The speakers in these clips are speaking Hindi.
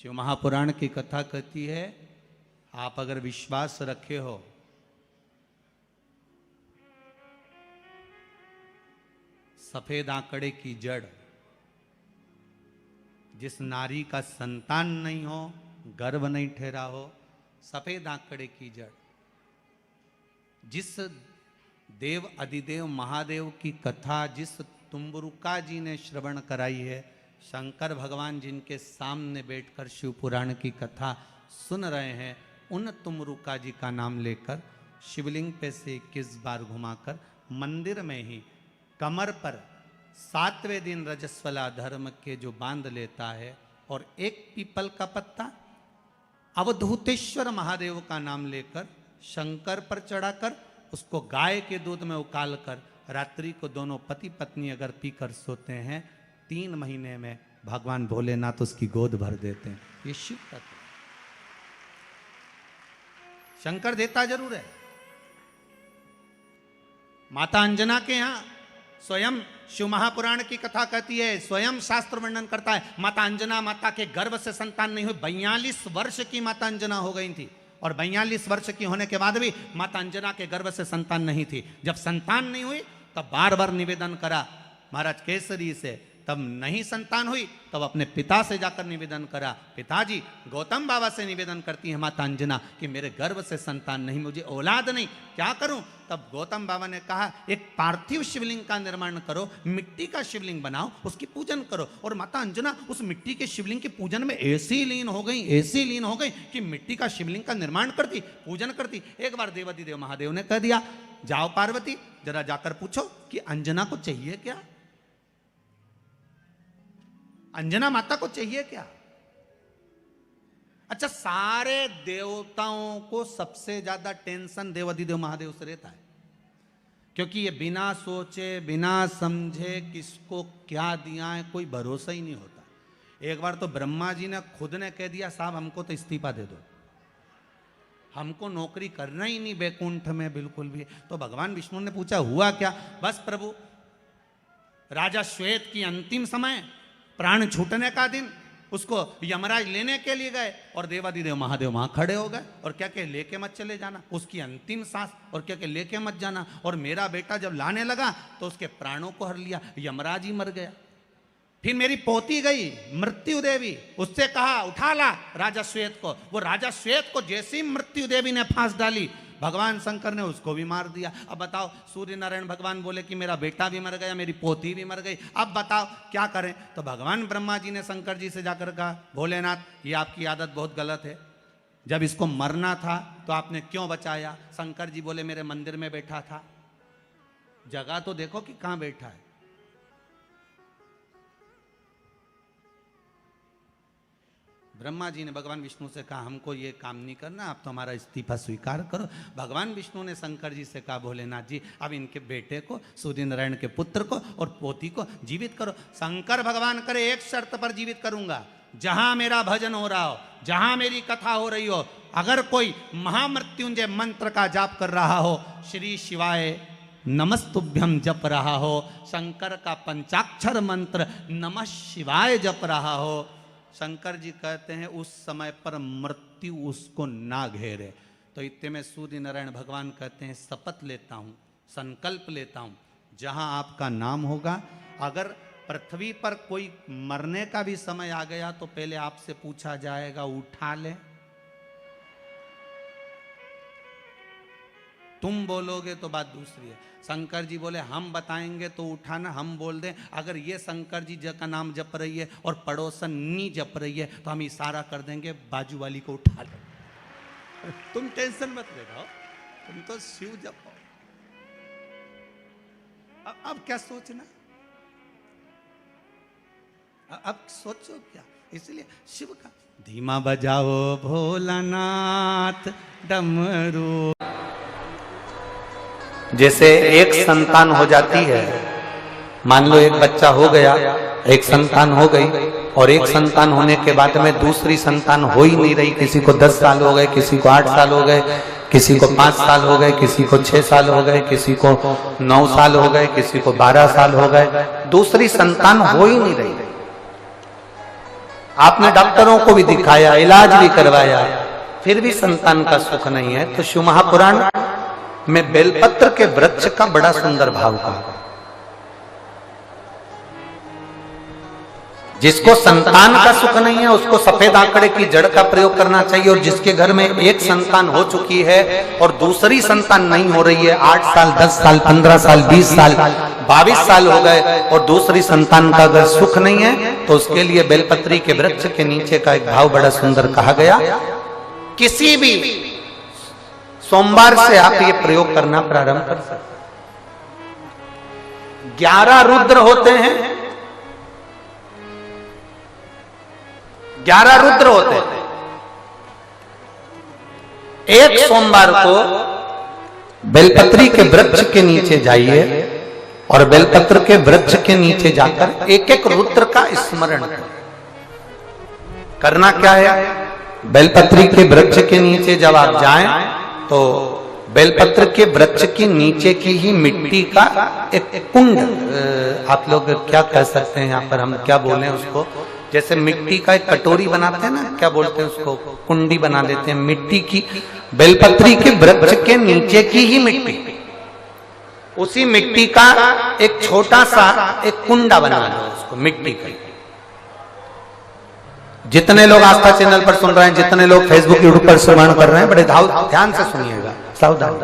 शिव महापुराण की कथा कहती है, आप अगर विश्वास रखे हो सफेद आंकड़े की जड़, जिस नारी का संतान नहीं हो, गर्भ नहीं ठहरा हो, सफेद आंकड़े की जड़, जिस देव अधिदेव महादेव की कथा जिस तुम्बरुका जी ने श्रवण कराई है, शंकर भगवान जिनके सामने बैठकर शिव पुराण की कथा सुन रहे हैं, उन तुमरुका जी का नाम लेकर शिवलिंग पे से 21 बार घुमाकर मंदिर में ही कमर पर 7वें दिन रजस्वला धर्म के जो बांध लेता है और एक पीपल का पत्ता अवधूतेश्वर महादेव का नाम लेकर शंकर पर चढ़ाकर उसको गाय के दूध में उकाल कर रात्रि को दोनों पति पत्नी अगर पीकर सोते हैं, 3 महीने में भगवान भोलेनाथ उसकी गोद भर देते हैं। ये शिव तत्व। शंकर देता जरूर है। माता अंजना के यहां स्वयं शिव महापुराण की कथा कहती है, स्वयं शास्त्र वर्णन करता है, माता अंजना माता के गर्भ से संतान नहीं हुई। 42 वर्ष की माता अंजना हो गई थी और 42 वर्ष की होने के बाद भी माता अंजना के गर्भ से संतान नहीं थी। जब संतान नहीं हुई तब बार बार निवेदन करा महाराज केसरी से, तब नहीं संतान हुई तब अपने पिता से जाकर निवेदन करा। पिताजी गौतम बाबा से निवेदन करती है माता अंजना कि मेरे गर्भ से संतान नहीं, मुझे औलाद नहीं, क्या करूं? तब गौतम बाबा ने कहा एक पार्थिव शिवलिंग का निर्माण करो, मिट्टी का शिवलिंग बनाओ, उसकी पूजन करो। और माता अंजना उस मिट्टी के शिवलिंग के पूजन में ऐसी लीन हो गई कि मिट्टी का शिवलिंग का निर्माण करती, पूजन करती। एक बार देवाधिदेव महादेव ने कह दिया, जाओ पार्वती जरा जाकर पूछो कि अंजना को चाहिए क्या, अंजना माता को चाहिए क्या। अच्छा, सारे देवताओं को सबसे ज्यादा टेंशन देवाधिदेव महादेव से रहता है, क्योंकि ये बिना सोचे बिना समझे किसको क्या दिया है कोई भरोसा ही नहीं होता। एक बार तो ब्रह्मा जी ने खुद ने कह दिया, साहब हमको तो इस्तीफा दे दो, हमको नौकरी करना ही नहीं बैकुंठ में बिल्कुल भी। तो भगवान विष्णु ने पूछा हुआ क्या? बस प्रभु, राजा श्वेत की अंतिम समय, प्राण छूटने का दिन, उसको यमराज लेने के लिए गए और देवाधिदेव महादेव वहां खड़े हो गए और क्या के लेके मत चले जाना, उसकी अंतिम सांस, और क्या के लेके मत जाना। और मेरा बेटा जब लाने लगा तो उसके प्राणों को हर लिया, यमराज ही मर गया। फिर मेरी पोती गई मृत्यु देवी, उससे कहा उठा ला राजा श्वेत को। वो राजा श्वेत को जैसी मृत्यु देवी ने फांस डाली, भगवान शंकर ने उसको भी मार दिया। अब बताओ, सूर्य नारायण भगवान बोले कि मेरा बेटा भी मर गया, मेरी पोती भी मर गई, अब बताओ क्या करें? तो भगवान ब्रह्मा जी ने शंकर जी से जाकर कहा, भोलेनाथ ये आपकी आदत बहुत गलत है, जब इसको मरना था तो आपने क्यों बचाया? शंकर जी बोले मेरे मंदिर में बैठा था, जगह तो देखो कि कहां बैठा है। ब्रह्मा जी ने भगवान विष्णु से कहा हमको ये काम नहीं करना, आप तो हमारा इस्तीफा स्वीकार करो। भगवान विष्णु ने शंकर जी से कहा भोलेनाथ जी अब इनके बेटे को, सूर्य नारायण के पुत्र को और पोती को जीवित करो। शंकर भगवान करे एक शर्त पर जीवित करूंगा, जहां मेरा भजन हो रहा हो, जहां मेरी कथा हो रही हो, अगर कोई महामृत्युंजय मंत्र का जाप कर रहा हो, श्री शिवाय नमस्तुभ्यम जप रहा हो, शंकर का पंचाक्षर मंत्र नमः शिवाय जप रहा हो, शंकर जी कहते हैं उस समय पर मृत्यु उसको ना घेरे। तो इतने में सूर्य नारायण भगवान कहते हैं शपथ लेता हूं, संकल्प लेता हूं, जहां आपका नाम होगा, अगर पृथ्वी पर कोई मरने का भी समय आ गया तो पहले आपसे पूछा जाएगा उठा ले, तुम बोलोगे तो बात दूसरी है। शंकर जी बोले हम बताएंगे तो उठाना, हम बोल दें अगर ये शंकर जी का नाम जप रही है और पड़ोसन नी जप रही है तो हम इशारा कर देंगे बाजू वाली को उठा लो। तुम टेंशन मत लेना, तुम तो शिव जपो। अब क्या सोचना, अब सोचो क्या? इसलिए शिव का धीमा बजाओ भोलानाथ डमरू। जैसे एक संतान हो जाती है, मान लो एक बच्चा हो गया, एक संतान हो गई, और एक संतान होने के बाद में दूसरी संतान हो ही नहीं रही। किसी को 10 साल हो गए, किसी को 8 साल हो गए, किसी को 5 साल हो गए, किसी को 6 साल हो गए, किसी को 9 साल हो गए, किसी को 12 साल हो गए, दूसरी संतान हो ही नहीं रही। आपने डॉक्टरों को भी दिखाया, इलाज भी करवाया, फिर भी संतान का सुख नहीं है, तो शिव महापुराण में बेलपत्र के वृक्ष का बड़ा सुंदर भाव कहा। जिसको संतान का सुख नहीं है उसको सफेद आंकड़े की जड़ का प्रयोग करना चाहिए, और जिसके घर में एक संतान हो चुकी है और दूसरी संतान नहीं हो रही है, 8 साल 10 साल 15 साल 20 साल 22 साल हो गए और दूसरी संतान का अगर सुख नहीं है, तो उसके लिए बेलपत्री के वृक्ष के नीचे का एक भाव बड़ा सुंदर कहा गया। किसी भी सोमवार से आप ये प्रयोग करना प्रारंभ कर सकते। 11 रुद्र होते हैं, 11 रुद्र होते हैं। एक सोमवार को बेलपत्री के वृक्ष के नीचे जाइए और बेलपत्र के वृक्ष के नीचे जाकर एक एक रुद्र का स्मरण करना। क्या है, बेलपत्री के वृक्ष के नीचे जब आप जाएं तो बेलपत्र के वृक्ष के नीचे की ही मिट्टी का एक कुंड, आप लोग क्या कह सकते हैं, यहाँ पर हम क्या बोलें उसको, जैसे मिट्टी का एक कटोरी बनाते हैं ना, क्या बोलते हैं उसको, कुंडी बना देते हैं मिट्टी की। बेलपत्री के वृक्ष के नीचे की ही मिट्टी, उसी मिट्टी का एक छोटा सा एक कुंडा बना दो उसको, मिट्टी का। जितने लोग आस्था चैनल पर सुन रहे हैं, जितने लोग फेसबुक यूट्यूब पर श्रवण कर रहे हैं, बड़े ध्यान से सुनिएगा, सावधान।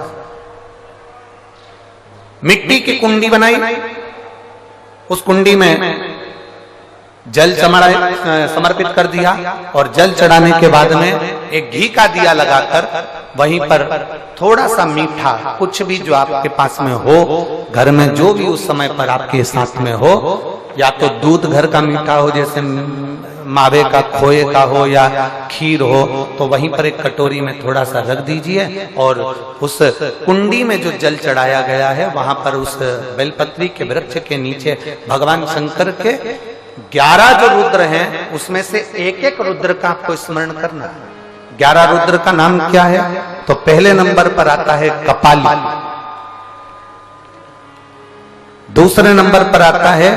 मिट्टी की कुंडी बनाई, उस कुंडी में जल समर्पित कर दिया, और जल चढ़ाने के बाद में एक घी का दिया लगाकर वहीं पर थोड़ा सा मीठा, कुछ भी जो आपके पास में हो, घर में जो भी उस समय पर आपके साथ में हो, या तो दूध घर का मीठा हो, जैसे मावे का, खोए का हो या खीर हो, तो वहीं पर एक कटोरी में थोड़ा सा रख दीजिए, और उस कुंडी में जो जल चढ़ाया गया है वहां पर उस बेलपत्री के वृक्ष के नीचे भगवान शंकर के 11 जो रुद्र हैं उसमें से एक एक रुद्र का आपको स्मरण करना। 11 रुद्र का नाम क्या है, तो पहले नंबर पर आता है कपाली, दूसरे नंबर पर आता है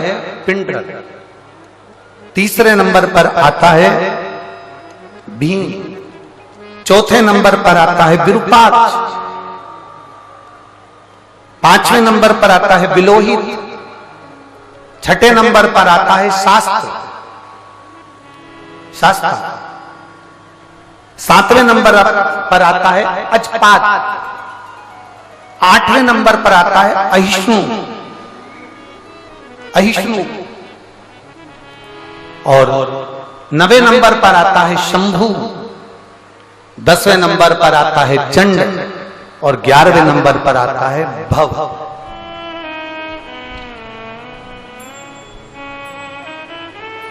पिंडर, तीसरे नंबर पर आता है भीम, चौथे नंबर पर आता है विरूपाक्ष, पांचवें नंबर पर आता है बिलोहित, छठे नंबर पर आता है शास्त्र, सातवें नंबर पर आता है अजपात, आठवें नंबर पर आता है अहिष्णु, और 9वें नंबर पर आता है शंभु, 10वें नंबर पर आता है चंड, और 11वें नंबर पर आता है भव।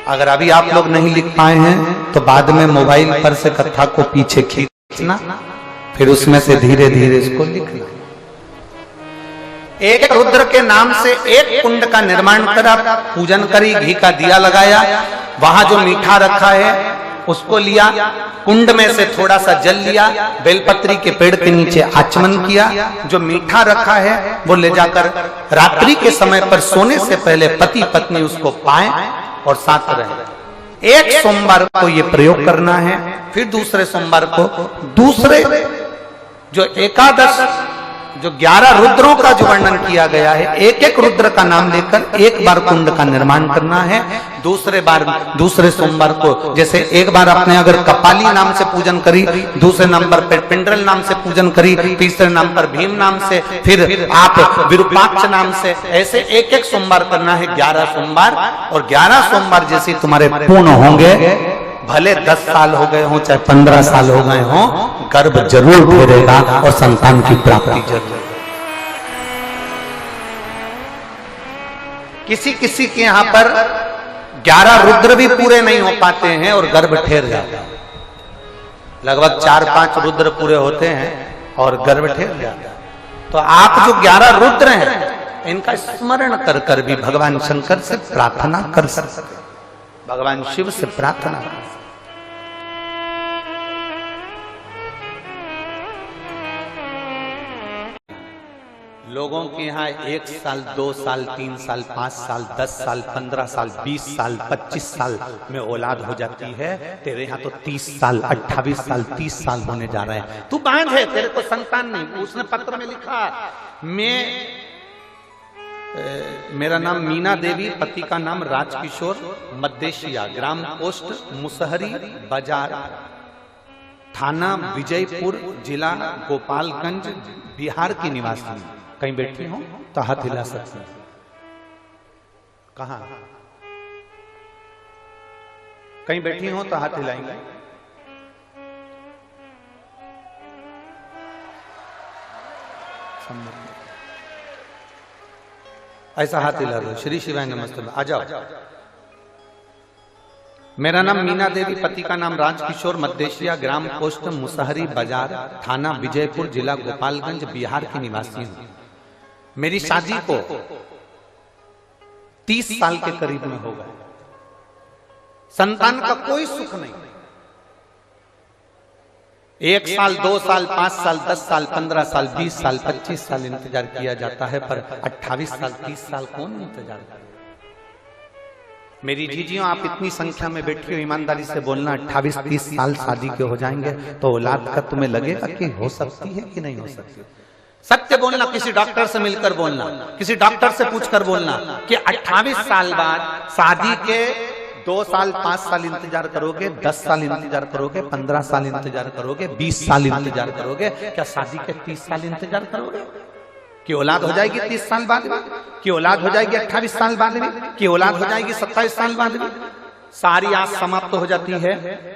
अगर अभी आप लोग नहीं लिख पाए हैं तो बाद में मोबाइल पर से कथा को पीछे खींचना, फिर उसमें से धीरे धीरे इसको लिखना। एक रुद्र के नाम से एक कुंड का निर्माण करा, पूजन करी, घी का दिया लगाया, वहां जो मीठा रखा है उसको लिया, कुंड में से थोड़ा सा जल लिया, बेलपत्री के पेड़ के नीचे आचमन किया, जो मीठा रखा है वो ले जाकर रात्रि के समय पर सोने से पहले पति पत्नी उसको पाएं और साथ रहे। एक सोमवार को ये प्रयोग करना है, फिर दूसरे सोमवार को दूसरे जो एकादश, जो 11 रुद्रों का जो वर्णन किया गया है, एक एक रुद्र का नाम लेकर एक बार कुंड का निर्माण करना है। दूसरे सोमवार को, जैसे एक बार आपने अगर कपाली नाम से पूजन करी, दूसरे नंबर पर पिंडरल नाम से पूजन करी, तीसरे नाम पर भीम नाम से, फिर आप विरूपाक्ष नाम से, ऐसे एक एक सोमवार करना है, 11 सोमवार। और 11 सोमवार जैसे तुम्हारे पूर्ण होंगे, भले 10 साल हो गए हो चाहे 15 साल हो गए हो, गर्भ जरूर फेरेगा और संतान की प्राप्ति जरूर। किसी किसी के यहाँ पर 11 रुद्र भी पूरे नहीं हो पाते हैं और गर्भ ठेर जाता है। लगभग 4-5 रुद्र पूरे होते हैं और गर्भ ठेर जाता है। तो आप जो 11 रुद्र हैं इनका स्मरण कर कर भी भगवान शंकर से प्रार्थना कर सकते, भगवान शिव से प्रार्थना कर सकते। लोगों के यहाँ 1 साल 2 साल 3 साल 5 साल 10 साल 15 साल 20 साल 25 साल में औलाद हो जाती है। तेरे यहाँ तो 30 साल 28 साल 30 साल होने जा रहे हैं। तू बांझ है, तेरे को संतान नहीं। उसने पत्र में लिखा, मेरा नाम मीना देवी, पति का नाम राजकिशोर, मद्देशिया, ग्राम पोस्ट मुसहरी बाजार, थाना विजयपुर, जिला गोपालगंज, बिहार की निवासी। कहीं बैठी हो तो हाथ हिला सकते हैं। कहां? कहीं बैठी हो तो हाथ हिलाएंगे। ऐसा हाथ हिला दो। श्री शिवाय नमस्ते। आ जाओ। मेरा नाम मीना देवी, पति का नाम राजकिशोर, मद्देशिया, ग्राम पोस्ट मुसहरी बाजार, थाना विजयपुर, जिला गोपालगंज, बिहार की निवासी हूं। मेरी शादी को 30 साल के करीब में हो गए। संतान का कोई सुख नहीं। 1 साल 2 साल 5 साल 10 साल 15 साल 20 साल 25 साल इंतजार किया जाता है, पर 28 साल 30 साल कौन इंतजार करे? मेरी जीजियों, आप इतनी संख्या में बैठी हो, ईमानदारी से बोलना, 28-30 साल शादी के हो जाएंगे तो औलाद का तुम्हें लगेगा कि हो सकती है कि नहीं हो सकती? सत्य बोलना। किसी डॉक्टर से मिलकर बोलना, किसी डॉक्टर से पूछकर बोलना कि 28 साल बाद शादी के 2 साल 5 साल इंतजार करोगे, 10 साल इंतजार करोगे, 15 साल इंतजार करोगे, 20 साल इंतजार करोगे, क्या शादी के 30 साल इंतजार करोगे? कि औलाद हो जाएगी 30 साल बाद में, कि औलाद हो जाएगी 28 साल बाद में, कि औलाद हो जाएगी 27 साल बाद में? सारी आस समाप्त हो जाती है।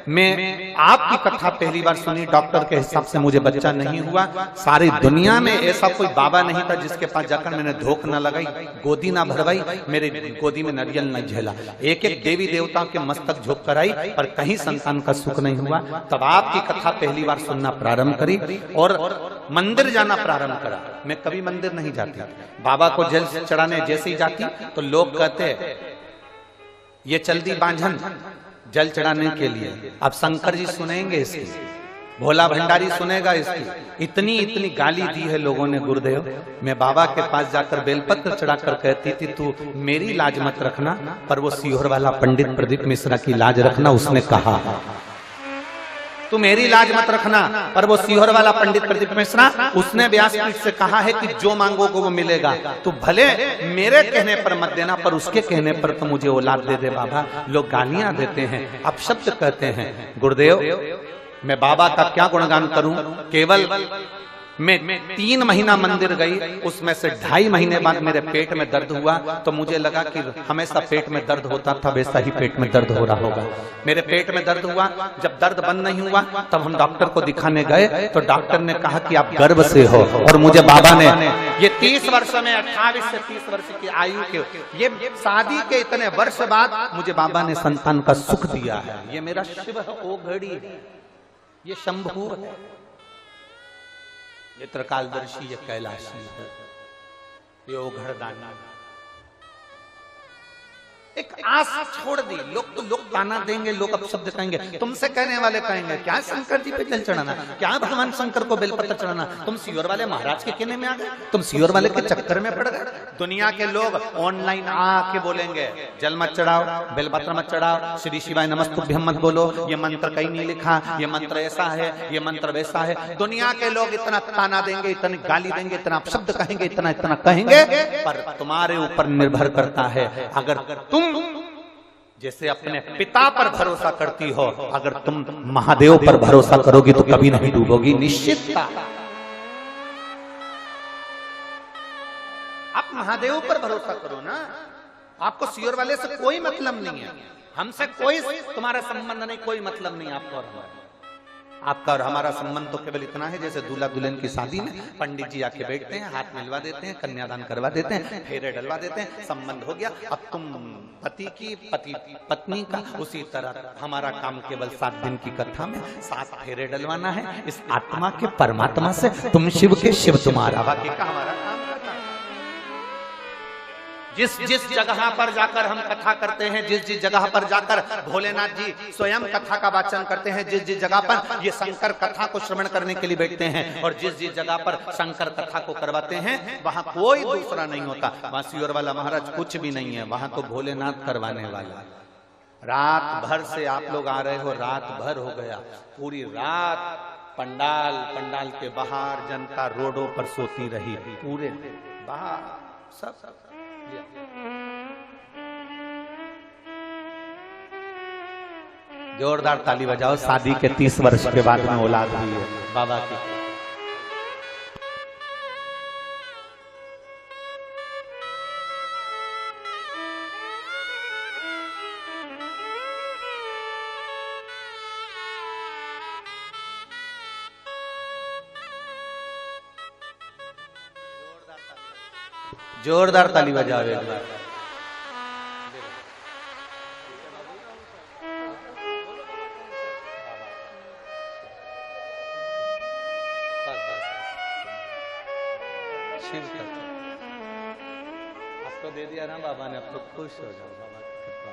मैं आपकी कथा पहली बार सुनी, डॉक्टर के हिसाब से मुझे बच्चा नहीं हुआ। सारी दुनिया में ऐसा कोई बाबा नहीं था जिसके पास जाकर मैंने धोख न लगाई, गोदी ना भरवाई, मेरे गोदी में नारियल न झेला। एक एक देवी देवता के मस्तक झुक कर आई, पर कहीं संतान का सुख नहीं हुआ। तब आपकी कथा पहली बार सुनना प्रारंभ करी और मंदिर जाना प्रारंभ करा। मैं कभी मंदिर नहीं जाती, बाबा को जल चढ़ाने जैसे ही जाती तो लोग कहते ये चल दी बांझन जल चढ़ाने के लिए। अब शंकर जी सुनेंगे इसकी, भोला भंडारी सुनेगा इसकी। इतनी इतनी गाली दी है लोगों ने गुरुदेव। मैं बाबा के पास जाकर बेलपत्र चढ़ाकर कहती थी तू मेरी लाज मत रखना, पर वो सीहोर वाला पंडित प्रदीप मिश्रा की लाज रखना। उसने कहा तू मेरी लाज मत रखना, पर वो सीहोर वाला पंडित प्रदीप मिश्रा, उसने व्यासपीठ से कहा है कि जो मांगोगे वो मिलेगा। तो भले मेरे कहने पर मत देना, पर उसके कहने पर तो मुझे औलाद दे दे बाबा। लोग गालियां देते हैं, अपशब्द कहते हैं। गुरुदेव, मैं बाबा का क्या गुणगान करूं? केवल मैं 3 महीना मंदिर गई, उसमें से 2.5 महीने बाद मेरे पेट में दर्द हुआ, तो मुझे लगा कि हमेशा पेट में दर्द होता था, वैसा ही पेट में दर्द हो रहा होगा। मेरे पेट में दर्द हुआ, जब दर्द बंद नहीं हुआ तब हम डॉक्टर को दिखाने गए, तो डॉक्टर ने कहा कि आप गर्भ से हो। और मुझे बाबा ने ये 30 वर्ष में 28 से 30 वर्ष की आयु के, ये शादी के इतने वर्ष बाद मुझे बाबा ने संतान का सुख दिया है। ये मेरा शिव ओ घड़ी है, ये शंभु है, ये त्रिकालदर्शी, ये कैलाशी है, ये ओघड़दानी। एक आस छोड़ दी। लोग ताना देंगे, लोग अपशब्द कहेंगे, तुमसे कहने वाले कहेंगे क्या शंकर जी पे जल चढ़ाना, क्या भगवान शंकर को बेलपत्र चढ़ाना, तुम सीहोर वाले महाराज के कहने में आ गए, तुम सीहोर वाले के चक्कर में पड़ गए। दुनिया के लोग ऑनलाइन आके बोलेंगे जल मत चढ़ाओ, बेलपत्र मत चढ़ाओ, श्री शिवाय नमस्तुभ्यम मत बोलो, ये मंत्र कहीं नहीं लिखा, ये मंत्र ऐसा है, ये मंत्र वैसा है। दुनिया के लोग इतना ताना देंगे, इतनी गाली देंगे, इतना अपशब्द कहेंगे, इतना इतना कहेंगे, पर तुम्हारे ऊपर निर्भर करता है। अगर तुम जैसे अपने पिता पर भरोसा करती हो, अगर तुम महादेव पर भरोसा करोगी तो कभी नहीं डूबोगी, निश्चितता। आप महादेव पर भरोसा करो ना, आपको सीहोर वाले से कोई मतलब नहीं है, हमसे कोई तुम्हारा संबंध नहीं, कोई मतलब नहीं आपको और हमारा। आपका और हमारा संबंध तो केवल इतना है, जैसे दूल्हा दुल्हन की शादी में पंडित जी आके बैठते हैं, हाथ मिलवा देते हैं, कन्यादान करवा देते हैं, फेरे डलवा देते हैं, संबंध हो गया। अब तुम पति की, पति पत्नी का, उसी तरह हमारा काम केवल 7 दिन की कथा में 7 फेरे डलवाना है। इस आत्मा के परमात्मा से, तुम शिव के शिव तुम्हारा, बाकी का हमारा काम करना। जिस जिस जगह पर जाकर हम कथा करते हैं, जिस जिस जगह पर जाकर भोलेनाथ जी स्वयं कथा का वाचन करते हैं, जिस जिस जगह पर ये शंकर कथा को श्रवण करने के लिए बैठते हैं और जिस जिस जगह पर शंकर कथा को करवाते हैं, वहां कोई दूसरा नहीं होता। बांसीवर वाला महाराज कुछ भी नहीं है, वहां तो भोलेनाथ करवाने वाला। रात भर से आप लोग आ रहे हो, रात भर हो गया, पूरी रात पंडाल के बाहर जनता रोडों पर सोती रही, पूरे बाहर सब। जोरदार ताली बजाओ, शादी के 30 वर्ष के बाद में औलाद हुई है बाबा की। जोरदार ताली बजाओ एक बार। आपको दे दिया ना बाबा ने, अब तो खुश हो जाओ बाबा की कृपा।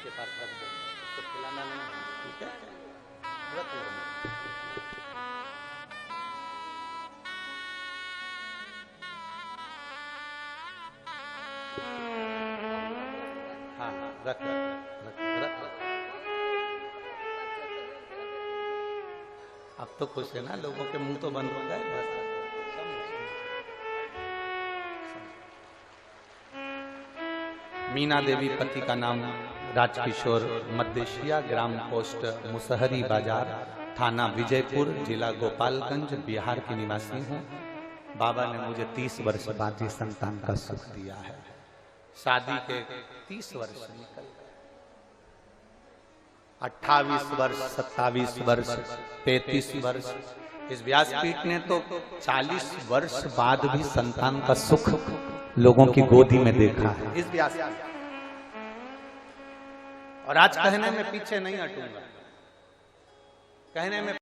के पास रख दो, उसको खिलाना नहीं, ठीक है? रख लो। हाँ रख रख रख रख। अब तो खुश है ना, लोगों के मुंह तो बंद हो गए बस। मीना देवी, पति का नाम राजकिशोर, मध्यशिया, ग्राम पोस्ट मुसहरी बाजार, थाना विजयपुर, जिला गोपालगंज, बिहार की निवासी हूँ। बाबा ने मुझे 30 वर्ष बाद ये संतान का सुख दिया है। शादी के 30 वर्ष निकल गए, 28 वर्ष, 27 वर्ष, 33 वर्ष। इस व्यासपीठ ने तो 40 वर्ष बाद भी संतान का सुख लोगों की गोदी में देखा है इस व्यासपीठ। और आज कहने में पीछे नहीं हटूंगा, कहने में